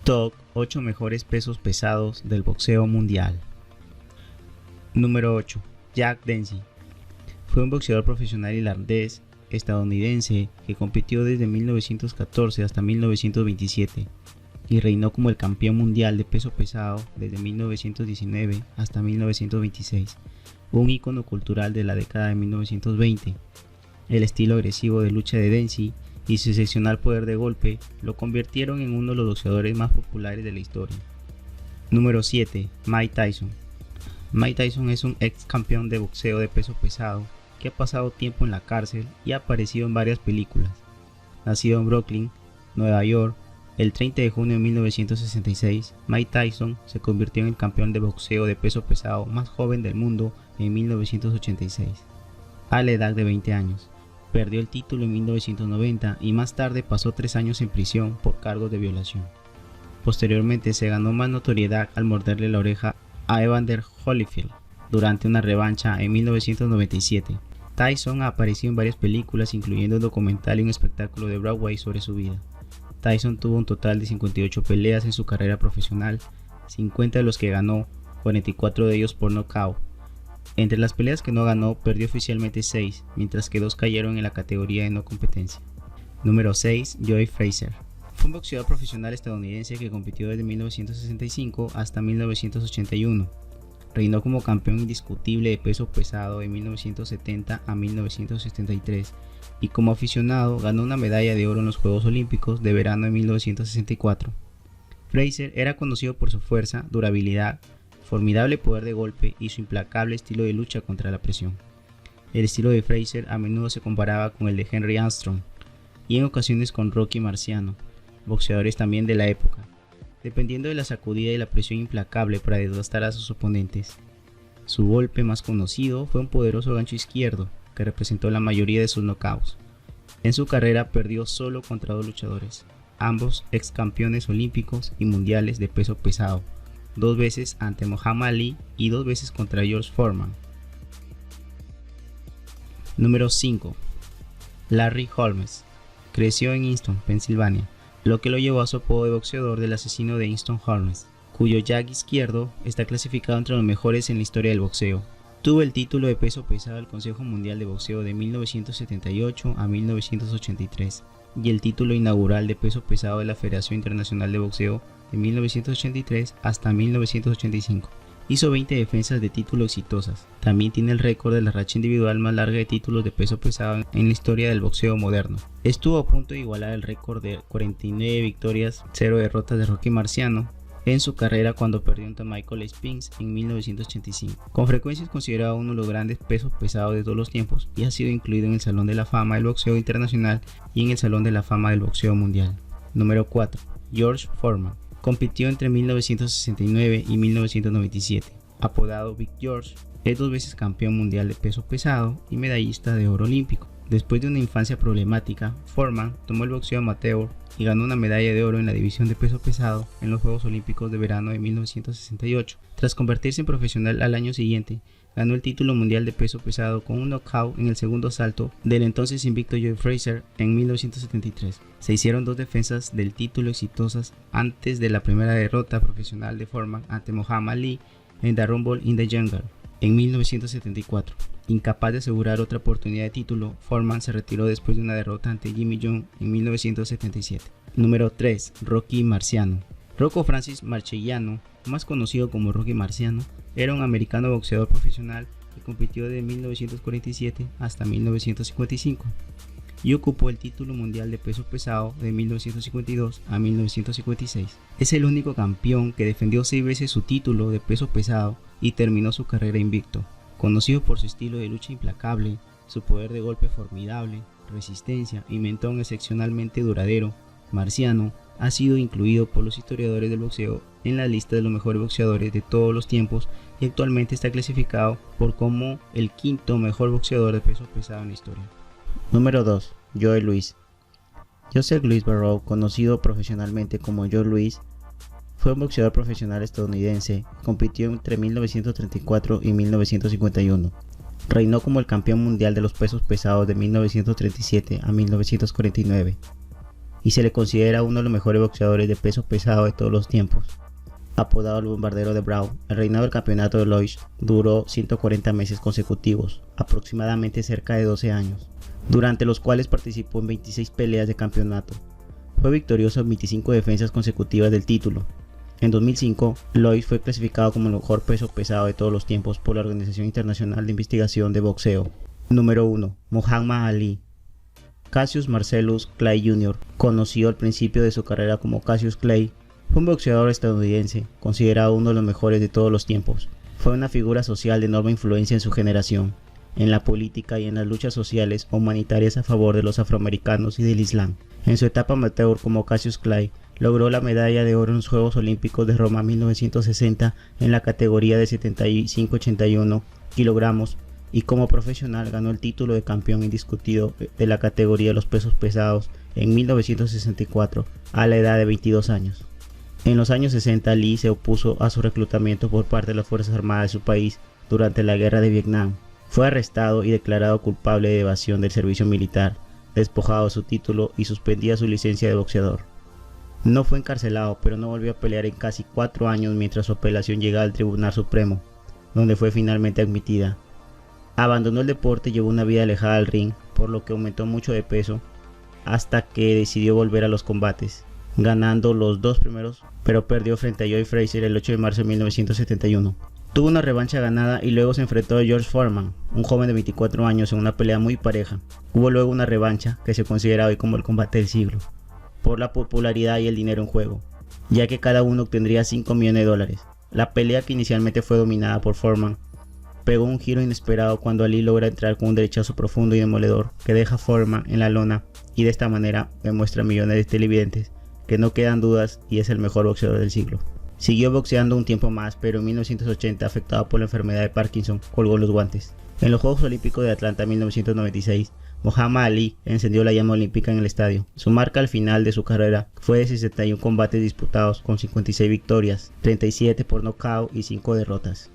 Top 8 mejores pesos pesados del boxeo mundial. Número 8. Jack Dempsey. Fue un boxeador profesional irlandés estadounidense que compitió desde 1914 hasta 1927 y reinó como el campeón mundial de peso pesado desde 1919 hasta 1926, un ícono cultural de la década de 1920. El estilo agresivo de lucha de Dempsey y su excepcional poder de golpe lo convirtieron en uno de los boxeadores más populares de la historia. Número 7. Mike Tyson. Mike Tyson es un ex campeón de boxeo de peso pesado que ha pasado tiempo en la cárcel y ha aparecido en varias películas. Nacido en Brooklyn, Nueva York, el 30 de junio de 1966, Mike Tyson se convirtió en el campeón de boxeo de peso pesado más joven del mundo en 1986, a la edad de 20 años. Perdió el título en 1990 y más tarde pasó 3 años en prisión por cargos de violación. Posteriormente se ganó más notoriedad al morderle la oreja a Evander Holyfield durante una revancha en 1997. Tyson ha aparecido en varias películas, incluyendo un documental y un espectáculo de Broadway sobre su vida. Tyson tuvo un total de 58 peleas en su carrera profesional, 50 de los que ganó, 44 de ellos por nocaut. Entre las peleas que no ganó, perdió oficialmente 6, mientras que 2 cayeron en la categoría de no competencia. Número 6. Joe Frazier. Fue un boxeador profesional estadounidense que compitió desde 1965 hasta 1981. Reinó como campeón indiscutible de peso pesado de 1970 a 1973 y como aficionado ganó una medalla de oro en los Juegos Olímpicos de verano de 1964. Frazier era conocido por su fuerza, durabilidad, formidable poder de golpe y su implacable estilo de lucha contra la presión. El estilo de Frazier a menudo se comparaba con el de Henry Armstrong y en ocasiones con Rocky Marciano, boxeadores también de la época, dependiendo de la sacudida y la presión implacable para devastar a sus oponentes. Su golpe más conocido fue un poderoso gancho izquierdo que representó la mayoría de sus knockouts. En su carrera perdió solo contra 2 luchadores, ambos ex campeones olímpicos y mundiales de peso pesado, 2 veces ante Muhammad Ali y 2 veces contra George Foreman. Número 5. Larry Holmes. Creció en Easton, Pensilvania, lo que lo llevó a su apodo de boxeador del asesino de Easton Holmes, cuyo jab izquierdo está clasificado entre los mejores en la historia del boxeo. Tuvo el título de peso pesado del Consejo Mundial de Boxeo de 1978 a 1983 y el título inaugural de peso pesado de la Federación Internacional de Boxeo de 1983 hasta 1985. Hizo 20 defensas de título exitosas. También tiene el récord de la racha individual más larga de títulos de peso pesado en la historia del boxeo moderno. Estuvo a punto de igualar el récord de 49 victorias, 0 derrotas de Rocky Marciano en su carrera cuando perdió ante Michael Spinks en 1985. Con frecuencia es considerado uno de los grandes pesos pesados de todos los tiempos y ha sido incluido en el Salón de la Fama del Boxeo Internacional y en el Salón de la Fama del Boxeo Mundial. Número 4. George Foreman. Compitió entre 1969 y 1997. Apodado Big George, es 2 veces campeón mundial de peso pesado y medallista de oro olímpico. Después de una infancia problemática, Foreman tomó el boxeo amateur y ganó una medalla de oro en la división de peso pesado en los Juegos Olímpicos de verano de 1968. Tras convertirse en profesional al año siguiente, ganó el título mundial de peso pesado con un knockout en el segundo asalto del entonces invicto Joe Frazier en 1973. Se hicieron 2 defensas del título exitosas antes de la primera derrota profesional de Foreman ante Muhammad Ali en The Rumble in the Jungle en 1974. Incapaz de asegurar otra oportunidad de título, Foreman se retiró después de una derrota ante Jimmy Young en 1977. Número 3. Rocky Marciano. Rocco Francis Marciano, más conocido como Rocky Marciano, era un americano boxeador profesional que compitió de 1947 hasta 1955 y ocupó el título mundial de peso pesado de 1952 a 1956. Es el único campeón que defendió 6 veces su título de peso pesado y terminó su carrera invicto. Conocido por su estilo de lucha implacable, su poder de golpe formidable, resistencia y mentón excepcionalmente duradero, Marciano ha sido incluido por los historiadores del boxeo en la lista de los mejores boxeadores de todos los tiempos y actualmente está clasificado como el 5º mejor boxeador de peso pesado en la historia. Número 2. Joe Louis. Joseph Louis Barrow, conocido profesionalmente como Joe Louis, fue un boxeador profesional estadounidense. Compitió entre 1934 y 1951. Reinó como el campeón mundial de los pesos pesados de 1937 a 1949. y se le considera uno de los mejores boxeadores de peso pesado de todos los tiempos. Apodado el bombardero de Brown, el reinado del campeonato de Lloyd duró 140 meses consecutivos, aproximadamente cerca de 12 años, durante los cuales participó en 26 peleas de campeonato. Fue victorioso en 25 defensas consecutivas del título. En 2005, Lloyd fue clasificado como el mejor peso pesado de todos los tiempos por la Organización Internacional de Investigación de Boxeo. Número 1. Muhammad Ali. Cassius Marcellus Clay Jr., conocido al principio de su carrera como Cassius Clay, fue un boxeador estadounidense, considerado uno de los mejores de todos los tiempos. Fue una figura social de enorme influencia en su generación, en la política y en las luchas sociales o humanitarias a favor de los afroamericanos y del Islam. En su etapa amateur como Cassius Clay, logró la medalla de oro en los Juegos Olímpicos de Roma 1960 en la categoría de 75-81 kilogramos y como profesional ganó el título de campeón indiscutido de la categoría de los pesos pesados en 1964 a la edad de 22 años. En los años 60, Lee se opuso a su reclutamiento por parte de las Fuerzas Armadas de su país durante la Guerra de Vietnam. Fue arrestado y declarado culpable de evasión del servicio militar, despojado de su título y suspendida su licencia de boxeador. No fue encarcelado, pero no volvió a pelear en casi 4 años mientras su apelación llegaba al Tribunal Supremo, donde fue finalmente admitida. Abandonó el deporte y llevó una vida alejada del ring, por lo que aumentó mucho de peso, hasta que decidió volver a los combates, ganando los 2 primeros, pero perdió frente a Joe Frazier el 8 de marzo de 1971. Tuvo una revancha ganada y luego se enfrentó a George Foreman, un joven de 24 años, en una pelea muy pareja. Hubo luego una revancha que se considera hoy como el combate del siglo, por la popularidad y el dinero en juego, ya que cada uno obtendría $5 millones. La pelea, que inicialmente fue dominada por Foreman, pegó un giro inesperado cuando Ali logra entrar con un derechazo profundo y demoledor que deja a Foreman en la lona, y de esta manera demuestra a millones de televidentes que no quedan dudas y es el mejor boxeador del siglo. Siguió boxeando un tiempo más, pero en 1980, afectado por la enfermedad de Parkinson, colgó los guantes. En los Juegos Olímpicos de Atlanta 1996, Muhammad Ali encendió la llama olímpica en el estadio. Su marca al final de su carrera fue de 61 combates disputados con 56 victorias, 37 por nocaut y 5 derrotas.